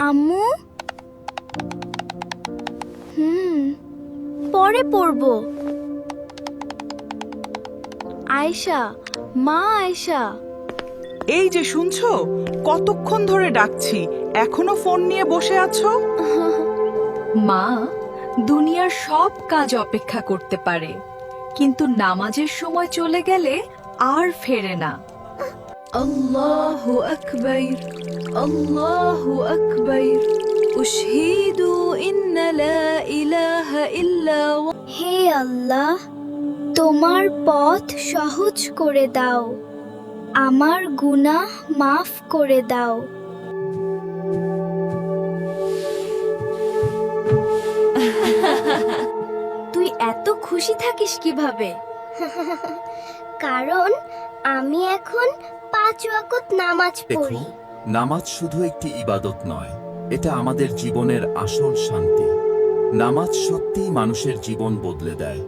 আম্মু পরে পড়বো। আয়েশা, মা আয়েশা। এই যে শুনছো, কতক্ষণ ধরে ডাকছি, এখনো ফোন নিয়ে বসে আছো? মা, দুনিয়ার সব কাজ অপেক্ষা করতে পারে, কিন্তু নামাজের সময় চলে গেলে আর ফেরে না। আল্লাহু আকবার, আল্লাহু আকবার, উশহিদু ইন্না লা ইলাহা ইল্লা। হে আল্লাহ, তোমার পথ সহজ করে দাও, আমার গুনাহ মাফ করে দাও। তুই এত খুশি থাকিস কিভাবে? কারণ আমি এখন 5 ওয়াক্ত নামাজ দেখো, পড়ি। নামাজ শুধু একটি ইবাদত নয়, এটা আমাদের জীবনের আসল শান্তি। নামাজ সত্যিই মানুষের জীবন বদলে দেয়।